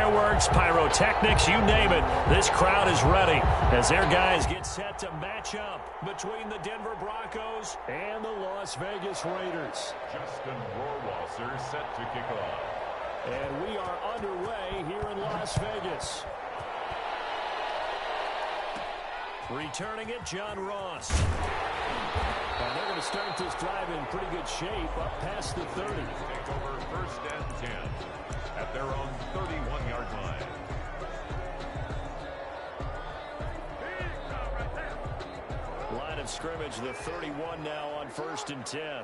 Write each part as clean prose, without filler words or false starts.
fireworks, pyrotechnics, you name it. This crowd is ready as their guys get set to match up between the Denver Broncos and the Las Vegas Raiders. Justin Rohrwasser set to kick off. And we are underway here in Las Vegas. Returning it, John Ross. And they're going to start this drive in pretty good shape up past the 30. Take over 1st and 10 at their own 31-yard line. Line of scrimmage, the 31 now on 1st and 10.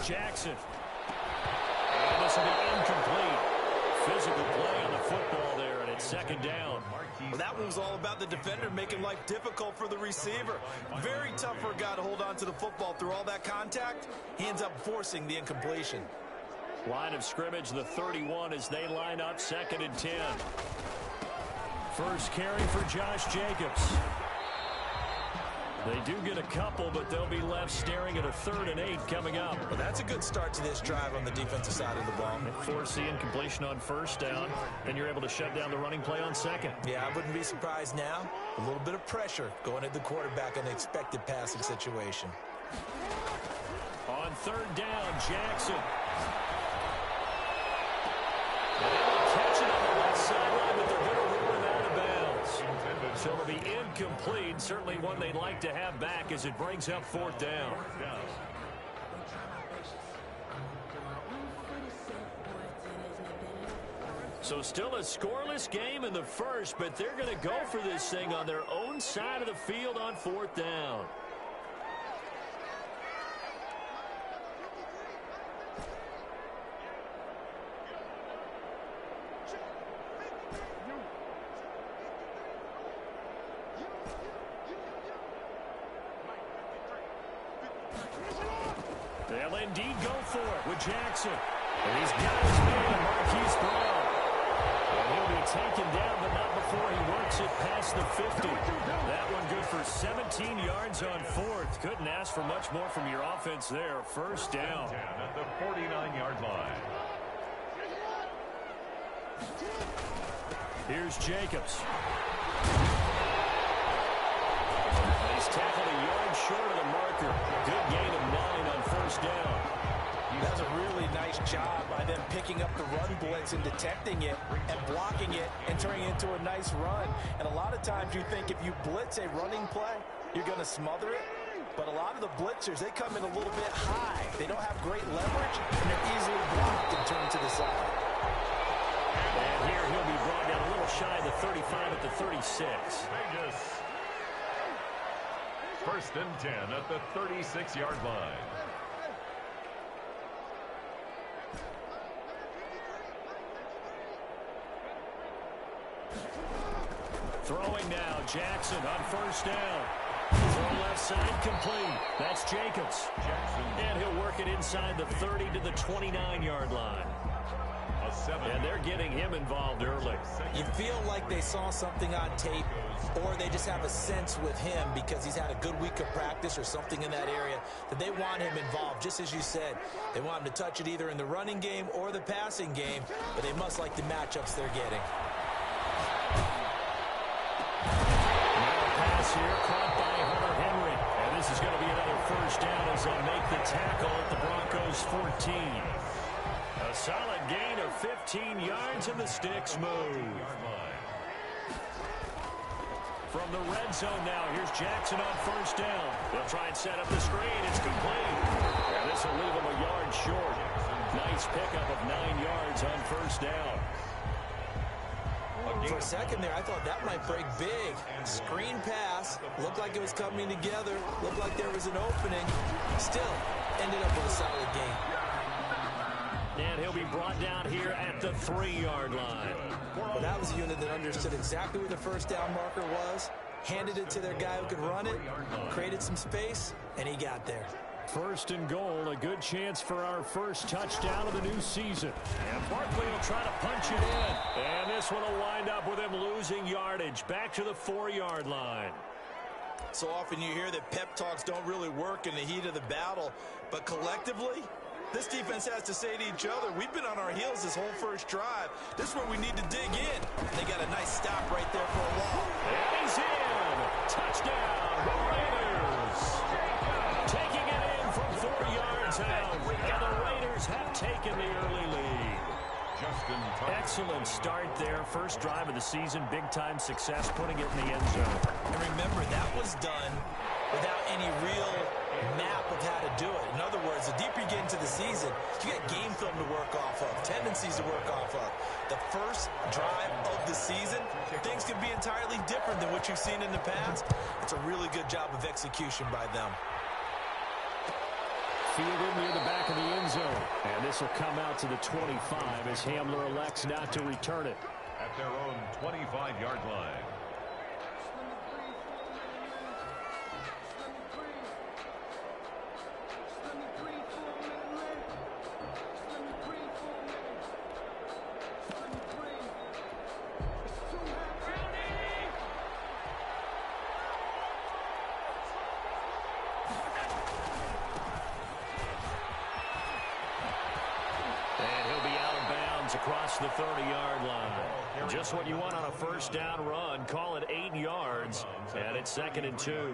Jackson. And this will be incomplete. Physical play on the football there, and it's 2nd down. Well, that one was all about the defender making life difficult for the receiver. Very tough for a guy to hold on to the football through all that contact. He ends up forcing the incompletion. Line of scrimmage, the 31 as they line up 2nd and 10. First carry for Josh Jacobs. They do get a couple, but they'll be left staring at a 3rd and 8 coming up. Well, that's a good start to this drive on the defensive side of the ball. Force the incompletion on 1st down, then you're able to shut down the running play on 2nd. Yeah, I wouldn't be surprised now. A little bit of pressure going at the quarterback in the expected passing situation. On 3rd down, Jackson. Catch it on the left sideline, but they're going to rule him out of bounds. So it'll be incomplete. Certainly one they'd like to have back as it brings up 4th down. So still a scoreless game in the first, but they're going to go for this thing on their own side of the field on 4th down. They'll indeed go for it with Jackson. And he's got his man, Marquise Brown. And he'll be taken down, but not before he works it past the 50. That one good for 17 yards on 4th. Couldn't ask for much more from your offense there. 1st down. At the 49-yard line. Here's Jacobs. He's tackled a yard short of the marker. Good gain of 9 on 1st down. That's a really nice job by them picking up the run blitz and detecting it and blocking it and turning it into a nice run. And a lot of times you think if you blitz a running play, you're going to smother it. But a lot of the blitzers, they come in a little bit high. They don't have great leverage, and they're easily blocked and turned to the side. And here he'll be brought down a little shy of the 35 at the 36. Vegas. 1st and 10 at the 36-yard line. Throwing now, Jackson on 1st down. Throw left side complete. That's Jacobs. And he'll work it inside the 30 to the 29-yard line. And they're getting him involved early. You feel like they saw something on tape, or they just have a sense with him because he's had a good week of practice or something in that area that they want him involved. Just as you said, they want him to touch it either in the running game or the passing game, but they must like the matchups they're getting. Pass here caught by Hunter Henry. And this is going to be another 1st down as they'll make the tackle at the Broncos 14. A solid gain of 15 yards and the sticks move. From the red zone now, here's Jackson on 1st down. They'll try and set up the screen. It's complete. And this will leave him a yard short. Nice pickup of 9 yards on 1st down. For a second there, I thought that might break big. Screen pass. Looked like it was coming together. Looked like there was an opening. Still, ended up with a solid gain. And he'll be brought down here at the 3-yard line. Well, that was a unit that understood exactly where the 1st down marker was, handed it to their guy who could run it, created some space, and he got there. 1st and goal, a good chance for our first touchdown of the new season. And Barkley will try to punch it in. And this one will wind up with him losing yardage back to the 4-yard line. So often you hear that pep talks don't really work in the heat of the battle, but collectively, This defense has to say to each other, we've been on our heels this whole first drive. This is where we need to dig in. They got a nice stop right there for a walk. And he's in. Touchdown, the Raiders. Taking it in from 4 yards out. And the Raiders have taken the early lead. Excellent start there. First drive of the season. Big-time success, putting it in the end zone. And remember, that was done without any real map of how to do it. In other words, the deeper you get into the season, you got game film to work off of, tendencies to work off of. The first drive of the season, things can be entirely different than what you've seen in the past. It's a really good job of execution by them. Fielded near the back of the end zone. And this will come out to the 25 as Hamler elects not to return it. At their own 25-yard line. Across the 30-yard line. Just what you want on a first down run. Call it 8 yards, and it's 2nd and 2.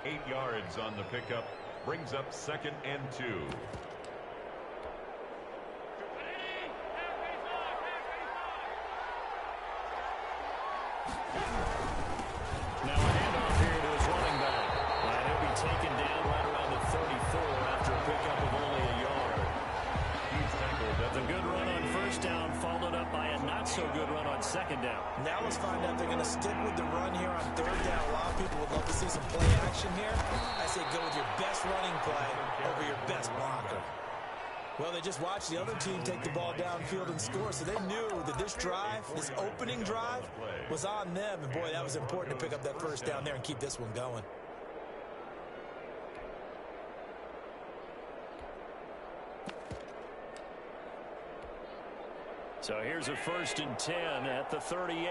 8 yards on the pickup. Brings up 2nd and 2. Now a handoff here to his running back. And he'll be taken down right around the 34 after a pickup of only a yard. The good run on first down followed up by a not-so-good run on 2nd down. Now let's find out if they're going to stick with the run here on 3rd down. A lot of people would love to see some play action here. I say go with your best running play over your best blocker. Well, they just watched the other team take the ball downfield and score, so they knew that this drive, this opening drive, was on them. And, boy, that was important to pick up that first down there and keep this one going. So here's a 1st and 10 at the 38.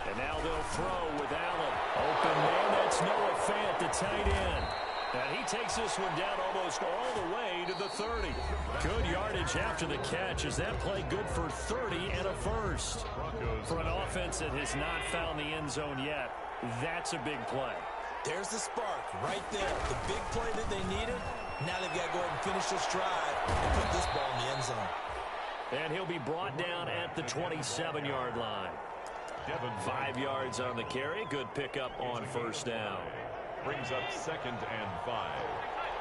And now they'll throw with Allen. Open man, that's Noah Fant, the tight end. And he takes this one down almost all the way to the 30. Good yardage after the catch. Is that play good for 30 and a first? For an offense that has not found the end zone yet, that's a big play. There's the spark right there. The big play that they needed. Now they've got to go ahead and finish this drive and put this ball in the end zone. And he'll be brought down at the 27-yard line. 5 yards on the carry. Good pickup on first down. Brings up 2nd and 5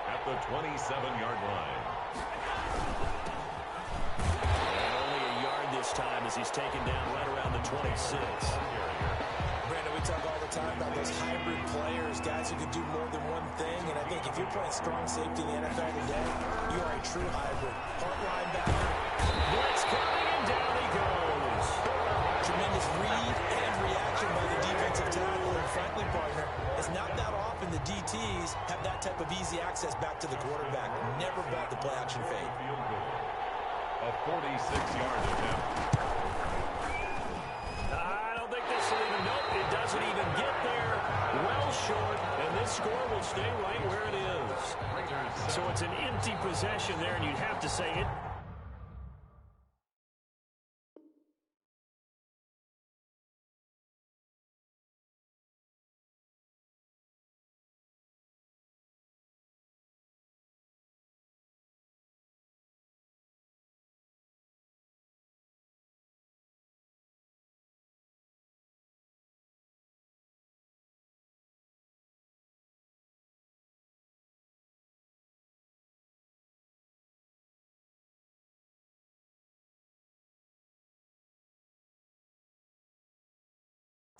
at the 27-yard line. And only a yard this time as he's taken down right around the 26. Brandon, we talk all the time about those hybrid players, guys who can do more than one thing. And I think if you're playing strong safety in the NFL today, you are a true hybrid. Part linebacker. Blitz coming, and down he goes. Tremendous read and reaction by the defensive tackle. And frankly, partner, it's not that often the DTs have that type of easy access back to the quarterback. Never bought the play action fade. A 46-yard attempt. It doesn't even get there. Well short, and this score will stay right where it is. So it's an empty possession there, and you'd have to say it.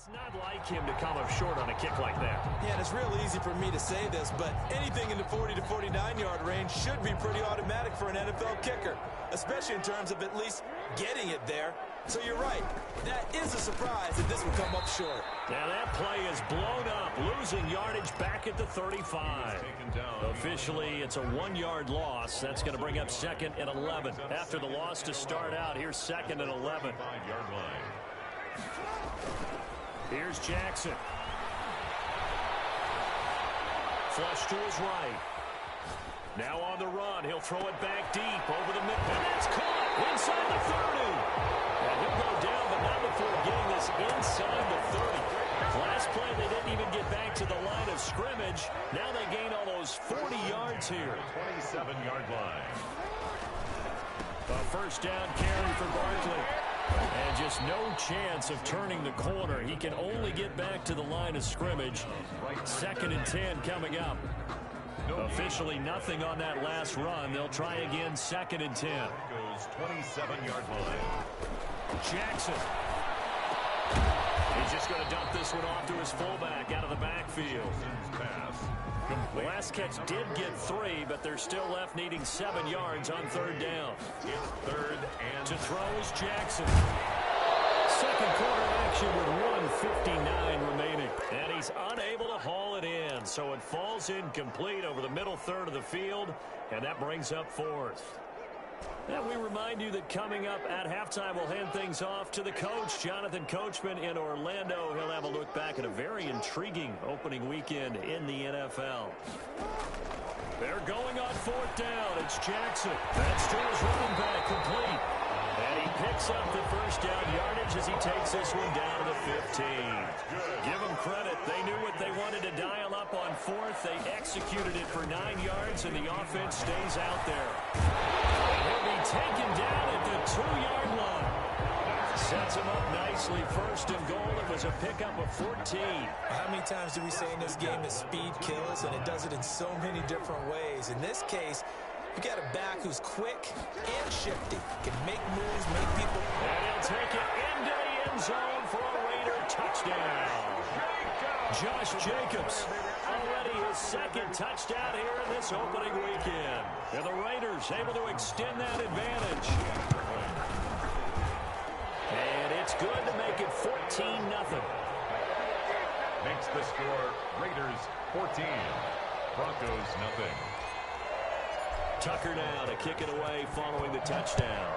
It's not like him to come up short on a kick like that. Yeah, and it's real easy for me to say this, but anything in the 40 to 49-yard range should be pretty automatic for an NFL kicker, especially in terms of at least getting it there. So you're right. That is a surprise that this will come up short. Now that play is blown up, losing yardage back at the 35. Officially, it's a 1-yard loss. That's going to bring up 2nd and 11. After the loss to start out, here's 2nd and 11. 5-yard line. Here's Jackson. Flush to his right. Now on the run. He'll throw it back deep over the middle. And that's caught inside the 30. And he'll go down, but not before getting this inside the 30. Last play, they didn't even get back to the line of scrimmage. Now they gain almost 40 yards here. 27-yard line. A first down carry for Barkley. And just no chance of turning the corner. He can only get back to the line of scrimmage. 2nd and 10 coming up. Officially nothing on that last run. They'll try again, 2nd and 10. Goes 27-yard line. Jackson. He's just going to dump this one off to his fullback out of the backfield. The last catch did get 3, but they're still left needing 7 yards on 3rd down. It's 3rd and to throw is Jackson. Second quarter action with 1:59 remaining. And he's unable to haul it in, so it falls incomplete over the middle third of the field, and that brings up 4th. And we remind you that coming up at halftime, we'll hand things off to the coach, Jonathan Coachman in Orlando. He'll have a look back at a very intriguing opening weekend in the NFL. They're going on 4th down. It's Jackson. That's to his running back, complete. And he picks up the first down yardage as he takes this one down to the 15. Give them credit. They knew what they wanted to dial up on 4th. They executed it for 9 yards, and the offense stays out there. He'll be taken down at the 2-yard line. Sets him up nicely. 1st and goal. It was a pickup of 14. How many times do we say in this game that speed kills, and it does it in so many different ways? In this case, you got a back who's quick and shifty, can make moves, make people. And he'll take it into the end zone for a Raider touchdown. Josh Jacobs, already his 2nd touchdown here in this opening weekend. And the Raiders able to extend that advantage. And it's good to make it 14-0. Makes the score Raiders 14, Broncos nothing. Tucker now to kick it away following the touchdown.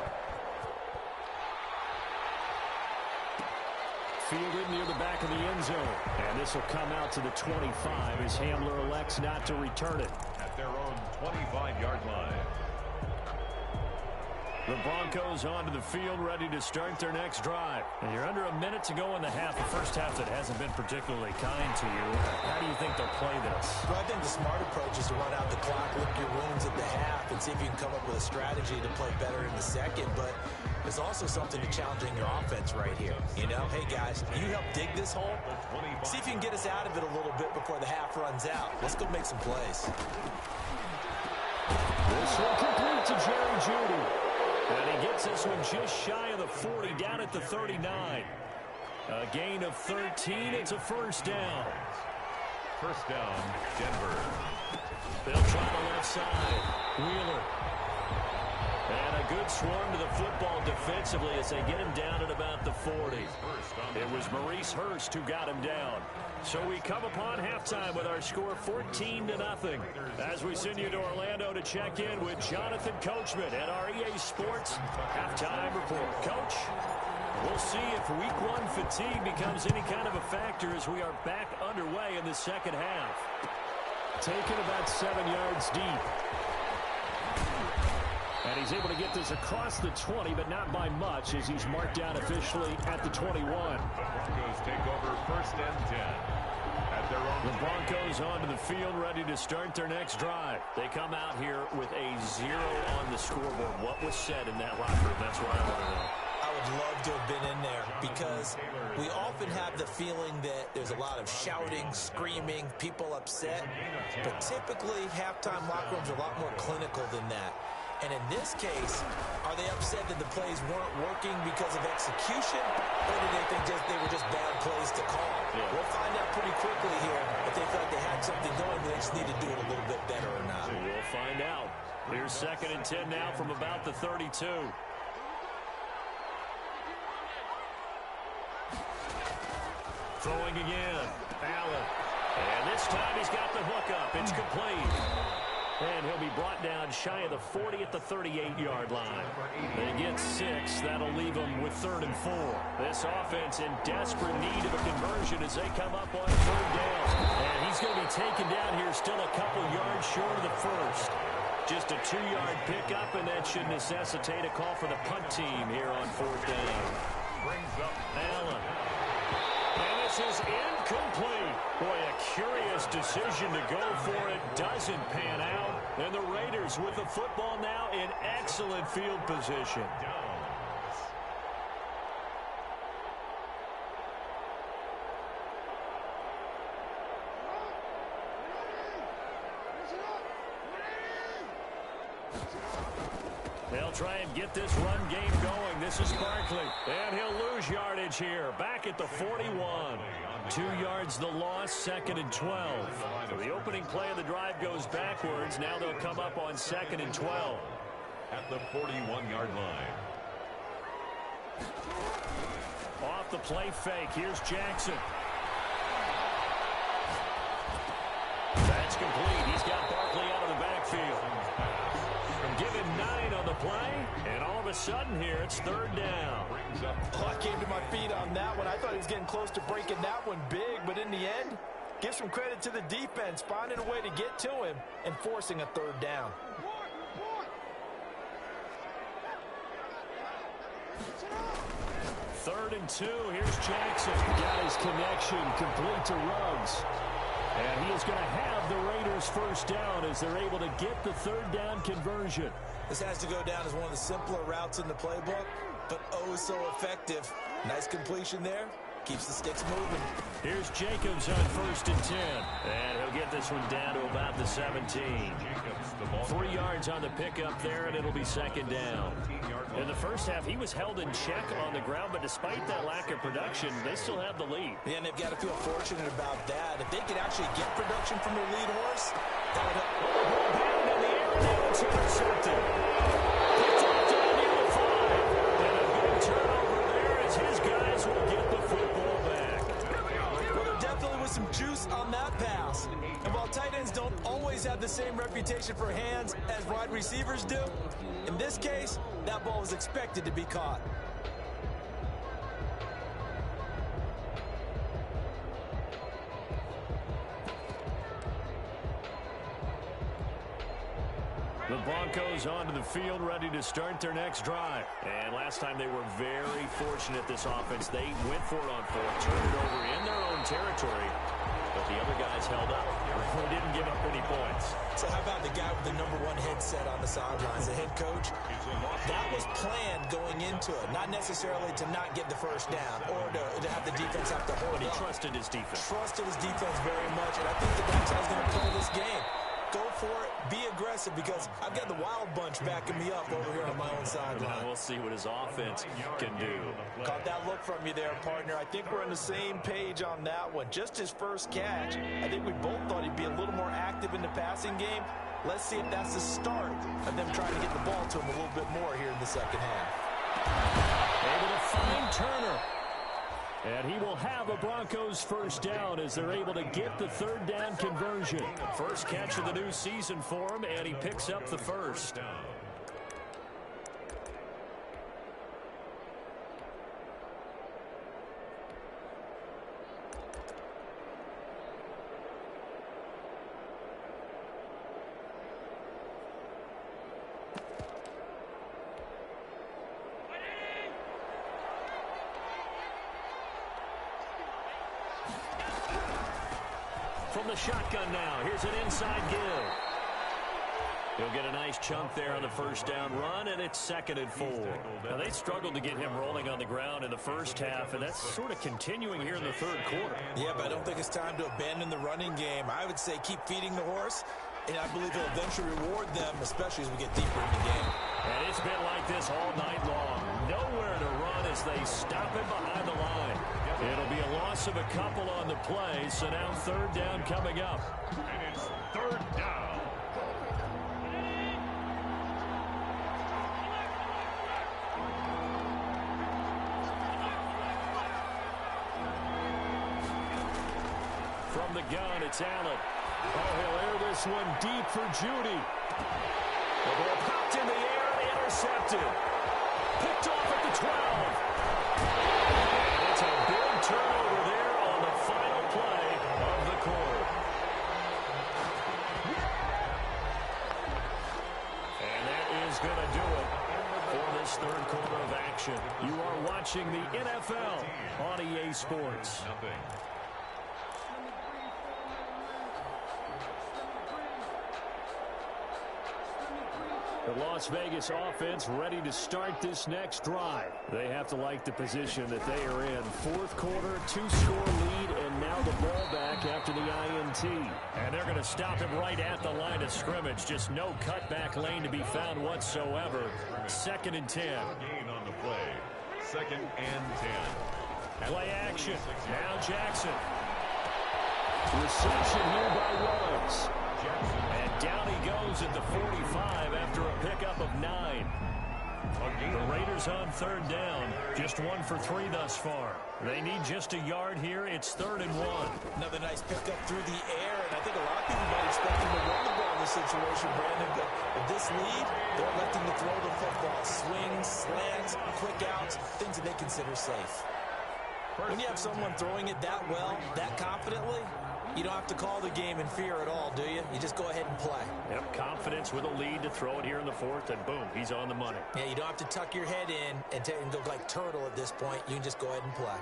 Fielded near the back of the end zone. And this will come out to the 25 as Hamler elects not to return it. At their own 25-yard line. The Broncos onto the field, ready to start their next drive. And you're under a minute to go in the half. The first half that hasn't been particularly kind to you. How do you think they'll play this? Well, I think the smart approach is to run out the clock, lick your wounds at the half, and see if you can come up with a strategy to play better in the second. But there's also something to challenging your offense right here. You know, hey, guys, you help dig this hole. See if you can get us out of it a little bit before the half runs out. Let's go make some plays. This one complete to Jerry Jeudy. And he gets this one just shy of the 40, down at the 39. A gain of 13. It's a first down. First down, Denver. They'll try the left side. Wheeler. And a good swarm to the football defensively as they get him down at about the 40. It was Maurice Hurst who got him down. So we come upon halftime with our score 14-0. As we send you to Orlando to check in with Jonathan Coachman at our EA Sports halftime report. Coach, we'll see if week 1 fatigue becomes any kind of a factor as we are back underway in the second half. Taken about 7 yards deep. And he's able to get this across the 20, but not by much as he's marked down officially at the 21. The Broncos take over 1st and 10. At their own. The Broncos onto the field ready to start their next drive. They come out here with a 0 on the scoreboard. What was said in that locker room? That's what I want to know. I would love to have been in there because we often have the feeling that there's a lot of shouting, screaming, people upset. But typically, halftime locker rooms are a lot more clinical than that. And in this case, are they upset that the plays weren't working because of execution, or do they think they were just bad plays to call? Yeah. We'll find out pretty quickly here if they thought they had something going, but they just need to do it a little bit better or not. We'll find out. Here's 2nd and 10 now from about the 32. Throwing again. Allen. And this time he's got the hook up. It's complete. And he'll be brought down shy of the 40 at the 38-yard line. They get 6. That'll leave them with 3rd and 4. This offense in desperate need of a conversion as they come up on 3rd down. And he's he's going to be taken down here, still a couple yards short of the first. Just a 2-yard pickup, and that should necessitate a call for the punt team here on 4th down. Brings up Allen. And this is incomplete. Boy, a curious decision to go for it. Doesn't pan out. And the Raiders with the football now in excellent field position. They'll try and get this run game going. This is Barkley. And he'll lose yardage here. Back at the 41. 2 yards the loss, 2nd and 12. So the opening play of the drive goes backwards. Now they'll come up on 2nd and 12. At the 41-yard line. Off the play fake. Here's Jackson. That's complete. He's got Barkley out of the backfield. Give him 9 on the play, and all of a sudden here, it's 3rd down. Oh, I came to my feet on that one. I thought he was getting close to breaking that one big, but in the end, give some credit to the defense, finding a way to get to him and forcing a 3rd down. Third and 2, here's Jackson. Got his connection, complete to Ruggs. And he is going to have the Raiders 1st down as they're able to get the 3rd down conversion. This has to go down as one of the simpler routes in the playbook, but oh so effective. Nice completion there. Keeps the sticks moving. Here's Jacobs on 1st and 10. And he'll get this one down to about the 17. 3 yards on the pickup there, and it'll be 2nd down. In the first half, he was held in check on the ground, but despite that lack of production, they still have the lead. Yeah, and they've got to feel fortunate about that. If they could actually get production from their lead horse, that would help. Pound in the air, now it's intercepted. Picked up down near the 5. And a big turnover there as his guys will get the football back. Well, there definitely was some juice on that pass. And while tight ends don't always have the same reputation for hands as wide receivers do, in this case, that ball was expected to be caught. The Broncos onto the field, ready to start their next drive. And last time they were very fortunate, this offense. They went for it on 4th, turned it over in their own territory, but the other guys held up. They didn't give up any points. So how about the guy with the #1 headset on the sidelines, the head coach? That was planned going into it, not necessarily to not get the 1st down or to have the defense have to hold But he up. trusted his defense. Trusted his defense very much, and I think that's how he's going to play this game. Go for it, be aggressive, because I've got the wild bunch backing me up over here on my own sideline. We'll see what his offense can do. Caught that look from you there, partner. I think we're on the same page on that one. Just his first catch. I think we both thought he'd be a little more active in the passing game. Let's see if that's the start of them trying to get the ball to him a little bit more here in the second half. Able to find Turner. And he will have a Broncos 1st down as they're able to get the 3rd down conversion. First catch of the new season for him, and he picks up the 1st. From the shotgun now, here's an inside give. He'll get a nice chunk there on the 1st down run, and it's 2nd and 4. Now, they struggled to get him rolling on the ground in the first half, and that's sort of continuing here in the 3rd quarter. Yeah, but I don't think it's time to abandon the running game. I would say keep feeding the horse, and I believe he'll eventually reward them, especially as we get deeper in the game. And it's been like this all night long. Nowhere to run as they stop him behind the line. It'll be a loss of a couple on the play, so now 3rd down coming up. And it's 3rd down. From the gun, it's Allen. Oh, he'll air this one deep for Judy. The ball popped in the air and intercepted. Picked off at the 12. And it's a big turnover there on the final play of the quarter. third quarter of action. You are watching the NFL on EA Sports. The Las Vegas offense ready to start this next drive. They have to like the position that they are in. Fourth quarter, 2-score lead, and now the ball back after the INT. And they're going to stop him right at the line of scrimmage. Just no cutback lane to be found whatsoever. 2nd and 10. Gain on the play. 2nd and 10. Play action. Now Jackson. Reception here by Williams. And down he goes at the 45 after a pickup of 9. The Raiders on 3rd down. Just 1 for 3 thus far. They need just a yard here. It's 3rd and 1. Another nice pickup through the air, and I think a lot of people might expect him to run the ball in this situation, Brandon. But with this lead, they're electing to throw the football. Swings, slants, quick outs, things that they consider safe. When you have someone throwing it that well, that confidently, you don't have to call the game in fear at all, do you? You just go ahead and play. Yep, confidence with a lead to throw it here in the 4th, and boom, he's on the money. Yeah, you don't have to tuck your head in and go like turtle at this point. You can just go ahead and play.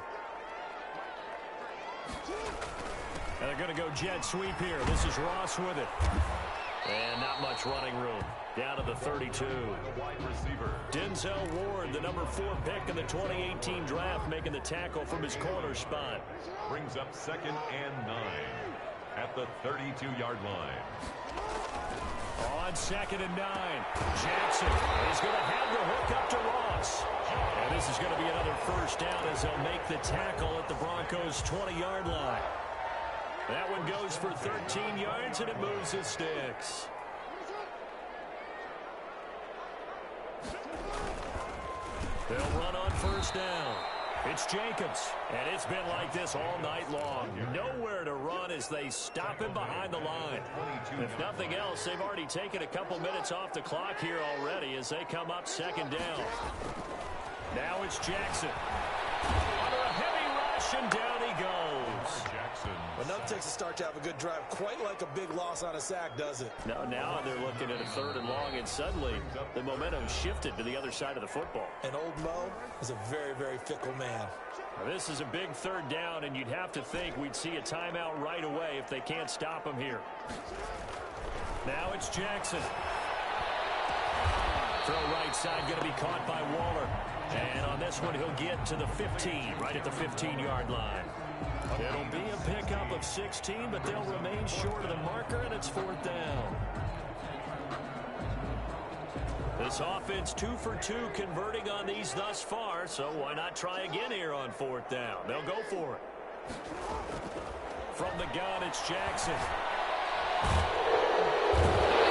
And they're going to go jet sweep here. This is Ross with it. And not much running room. Down to the 32. Wide receiver. Denzel Ward, the number 4 pick in the 2018 draft, making the tackle from his corner spot. Brings up 2nd and 9 at the 32-yard line. On 2nd and 9, Jackson is going to have the hook up to Ross. And this is going to be another first down as they'll make the tackle at the Broncos' 20-yard line. That one goes for 13 yards, and it moves the sticks. They'll run on first down. It's Jacobs, and it's been like this all night long. Nowhere to run as they stop him behind the line. If nothing else, they've already taken a couple minutes off the clock here already as they come up 2nd down. Now it's Jackson. Under a heavy rush, and down he goes. But nothing takes a start to have a good drive. Quite like a big loss on a sack, does it? No, now they're looking at a 3rd and long, and suddenly the momentum shifted to the other side of the football. And old Mo is a very, very fickle man. Now, this is a big 3rd down, and you'd have to think we'd see a timeout right away if they can't stop him here. Now it's Jackson. Throw right side going to be caught by Waller. And on this one, he'll get to the 15, right at the 15-yard line. It'll be a pickup of 16, but they'll remain short of the marker, and it's 4th down. This offense 2 for 2 converting on these thus far, so why not try again here on 4th down? They'll go for it. From the gun, it's Jackson.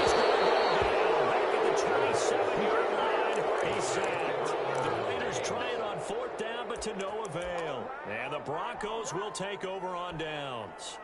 He's going to go down back at the 27-yard line. He's sacked. The Raiders try it on 4th down, but to no avail. And the Broncos will take over on downs.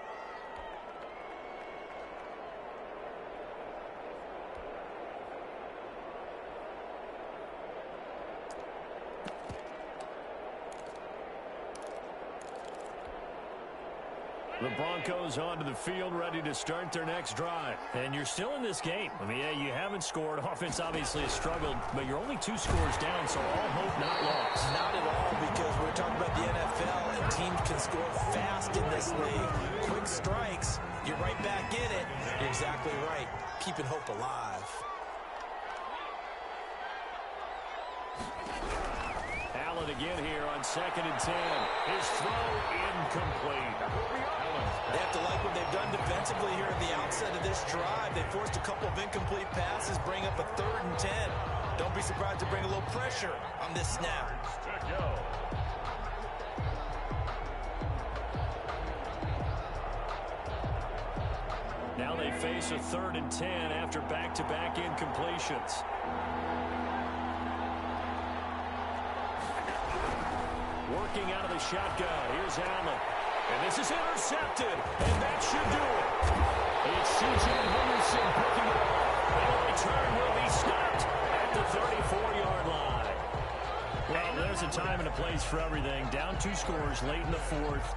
The Broncos onto the field, ready to start their next drive. And you're still in this game. I mean, yeah, you haven't scored. Offense obviously has struggled, but you're only 2 scores down, so all hope not lost. Not at all, because we're talking about the NFL, and teams can score fast in this league. Quick strikes, you're right back in it. You're exactly right. Keeping hope alive. Allen again here on 2nd and 10. His throw incomplete. They have to like what they've done defensively here at the outset of this drive. They forced a couple of incomplete passes, bring up a 3rd and 10. Don't be surprised to bring a little pressure on this snap. Now they face a 3rd and 10 after back-to-back incompletions. Working out of the shotgun. Here's Allen. And this is intercepted. And that should do it. It's C.J. Henderson picking it up. And the return will be stopped at the 34-yard line. Well, there's a time and a place for everything. Down 2 scores late in the 4th.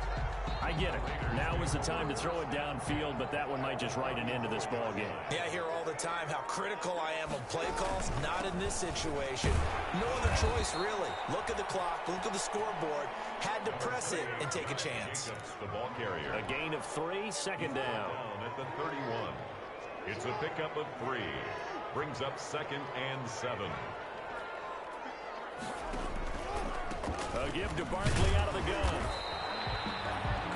I get it. Now is the time to throw it downfield, but that one might just write an end to this ball game. Yeah, I hear all the time how critical I am of play calls. Not in this situation. No other choice, really. Look at the clock. Look at the scoreboard. Had to press it and take a chance. The ball carrier. A gain of 3, second down. At the 31. It's a pickup of 3. Brings up 2nd and 7. A give to Barkley out of the gun.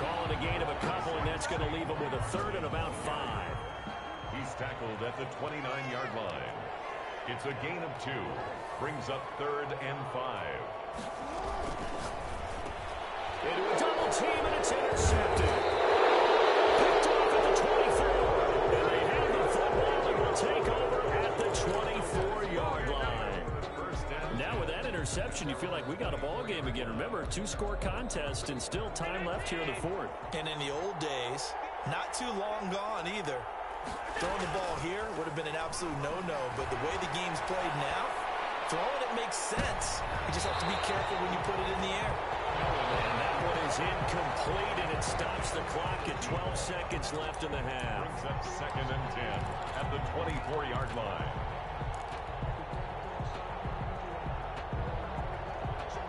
Calling a gain of a couple, and that's going to leave him with a 3rd and about 5. He's tackled at the 29-yard line. It's a gain of 2. Brings up 3rd and 5. Into a double team, and it's intercepted. Picked off at the 24. And they have the football and will take over at the 24-yard line. Now with that interception, you feel like we got a ball game again. Remember, 2-score contest and still time left here in the 4th. And in the old days, not too long gone either. Throwing the ball here would have been an absolute no-no, but the way the game's played now, throwing it makes sense. You just have to be careful when you put it in the air. And that one is incomplete, and it stops the clock at 12 seconds left in the half. Brings up 2nd and 10 at the 24-yard line.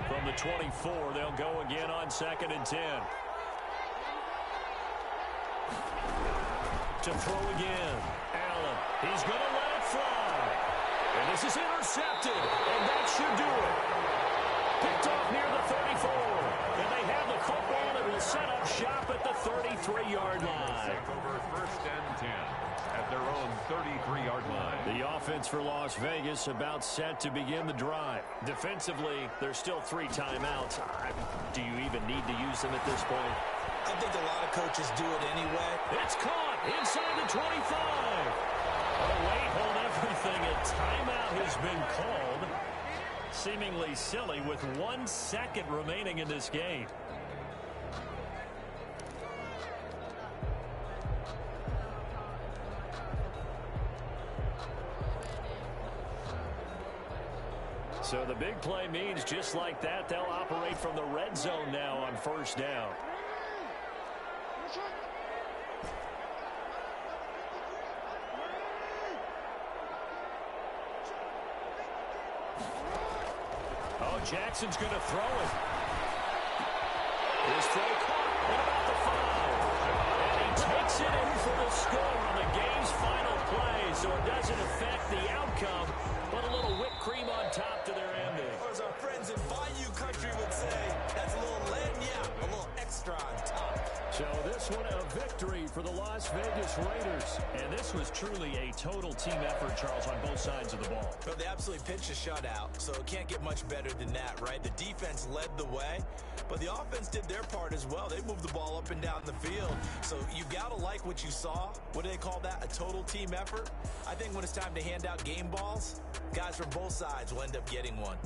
From the 24, they'll go again on 2nd and 10. To throw again. Allen, he's going to let it fly. And this is intercepted, and that should do it. Picked off near the 34. And they have the football that will set up shop at the 33-yard line. Over 1st and 10 at their own 33-yard line. The offense for Las Vegas about set to begin the drive. Defensively, there's still 3 timeouts. Do you even need to use them at this point? I think a lot of coaches do it anyway. It's caught inside the 25. Oh, wait, hold everything. A timeout has been called. Seemingly silly with 1 second remaining in this game. So the big play means just like that, they'll operate from the red zone now on 1st down. Oh, Jackson's going to throw it. His throw caught at about the 5. And he takes it in for the score on the game's final play, so it doesn't affect the outcome, but a little whipped cream on top to their ending. Or as our friends in Bayou Country would say, that's a little lagniappe, a little extra on top. So this one a victory for the Las Vegas Raiders. And this was truly a total team effort, Charles, on both sides of the ball. Well, they absolutely pitched a shutout, so it can't get much better than that, right? The defense led the way, but the offense did their part as well. They moved the ball up and down the field. So you got to like what you saw. What do they call that? A total team effort? I think when it's time to hand out game balls, guys from both sides will end up getting one.